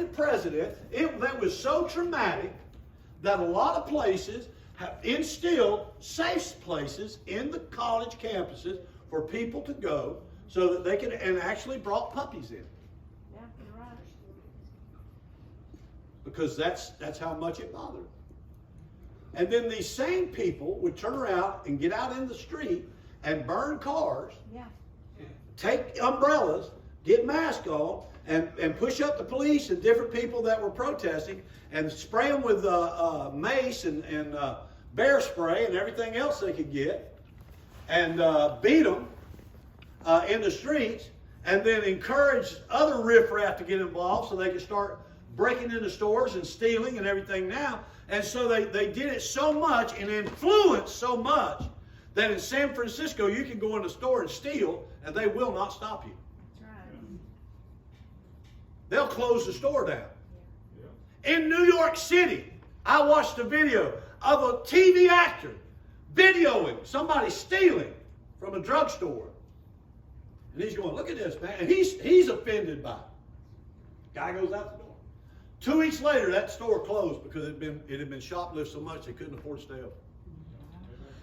elected president, that was so traumatic that a lot of places have instilled safe places in the college campuses for people to go so that they can, and actually brought puppies in. Yeah, you're right. Because that's how much it bothered. And then these same people would turn around and get out in the street and burn cars, Yeah. take umbrellas, get masks on, and push up the police and different people that were protesting and spray them with mace and bear spray and everything else they could get, and beat them in the streets, and then encourage other riffraff to get involved so they could start breaking into stores and stealing and everything now. And so they did it so much and influenced so much that in San Francisco you can go in the store and steal and they will not stop you. That's right. They'll close the store down. Yeah. In New York City, I watched a video of a TV actor videoing somebody stealing from a drugstore. And he's going, look at this, man. And he's offended by it. Guy goes out the door. 2 weeks later, that store closed because it had been shoplifted so much they couldn't afford to stay open.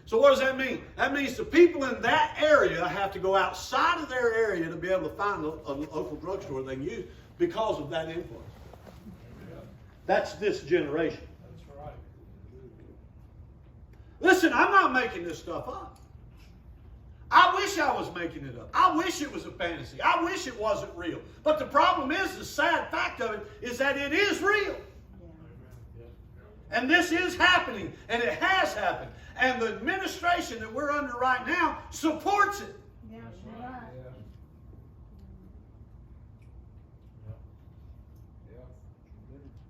So what does that mean? That means the people in that area have to go outside of their area to be able to find a local drugstore they can use because of that influence. That's this generation. That's right. Listen, I'm not making this stuff up. I wish I was making it up. I wish it was a fantasy. I wish it wasn't real. But the problem is, the sad fact of it is that it is real. And this is happening, and it has happened. And the administration that we're under right now supports it. Yeah, you're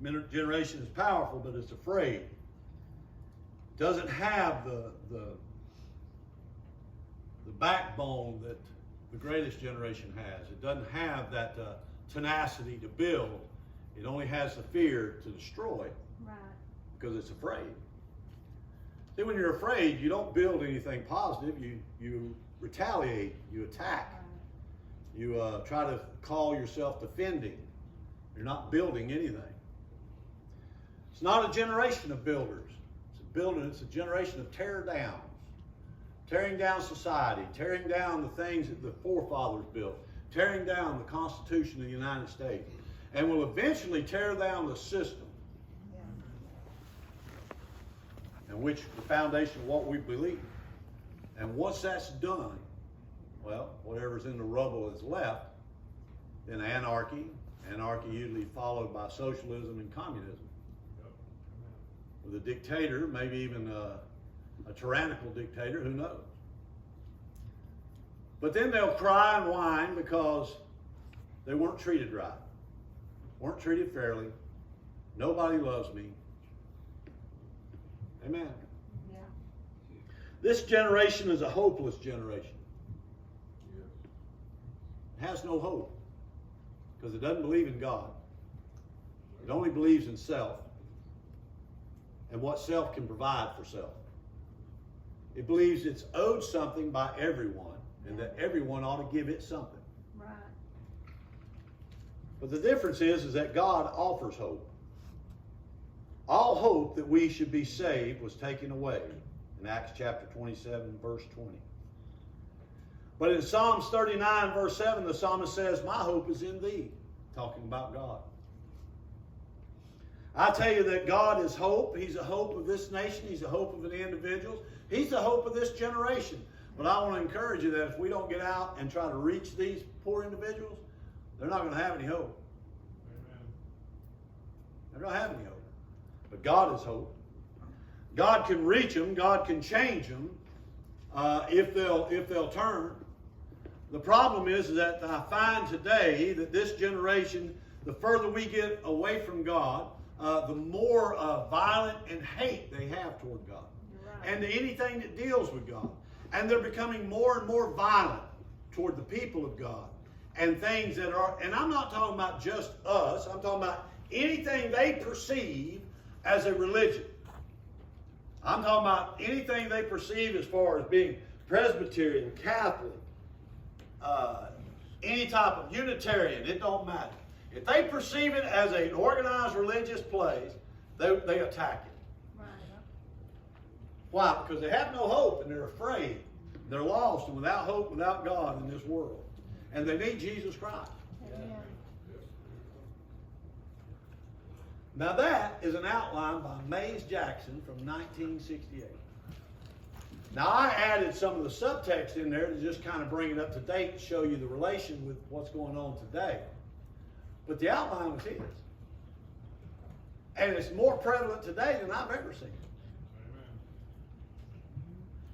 right. Generation is powerful, but it's afraid. Doesn't have the backbone that the greatest generation has. It doesn't have that tenacity to build. It only has the fear to destroy. Right. Because it's afraid. See, when you're afraid, you don't build anything positive. You retaliate. You attack. Right. You try to call yourself defending. You're not building anything. It's not a generation of builders. It's a generation of tear downs. Tearing down society, tearing down the things that the forefathers built, tearing down the Constitution of the United States, and will eventually tear down the system, in which the foundation of what we believe. And once that's done, well, whatever's in the rubble is left, then anarchy usually followed by socialism and communism. With a dictator, maybe even a tyrannical dictator, who knows? But then they'll cry and whine because they weren't treated right, weren't treated fairly. Nobody loves me. Amen. Yeah. This generation is a hopeless generation. It has no hope because it doesn't believe in God. It only believes in self and what self can provide for self. It believes it's owed something by everyone and that everyone ought to give it something. Right. But the difference is that God offers hope. All hope that we should be saved was taken away in Acts chapter 27, verse 20. But in Psalms 39, verse 7, the psalmist says, my hope is in thee, talking about God. I tell you that God is hope. He's a hope of this nation. He's a hope of the individuals. He's the hope of this generation. But I want to encourage you that if we don't get out and try to reach these poor individuals, they're not going to have any hope. Amen. They're not going to have any hope. But God is hope. God can reach them. God can change them if they'll turn. The problem is that I find today that this generation, the further we get away from God, the more violent and hate they have toward God. Right. And to anything that deals with God. And they're becoming more and more violent toward the people of God. And things that are, and I'm not talking about just us, I'm talking about anything they perceive as a religion. I'm talking about anything they perceive as far as being Presbyterian, Catholic, any type of Unitarian, it don't matter. If they perceive it as an organized religious place, they attack it. Right. Why? Because they have no hope and they're afraid. They're lost and without hope, without God in this world. And they need Jesus Christ. Amen. Now that is an outline by Mays Jackson from 1968. Now I added some of the subtext in there to just kind of bring it up to date and show you the relation with what's going on today. But the outline was his. And it's more prevalent today than I've ever seen it.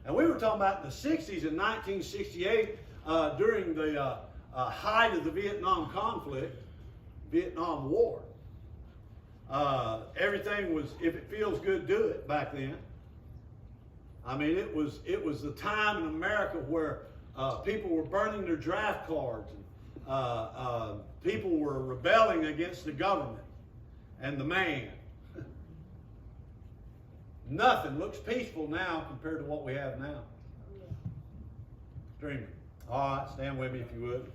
And we were talking about in the 60s in 1968 during the height of the Vietnam conflict, Vietnam War. Everything was, if it feels good, do it back then. I mean, it was the time in America where people were burning their draft cards. And, people were rebelling against the government and the man. Nothing looks peaceful now compared to what we have now. Extremely. All right, stand with me if you would.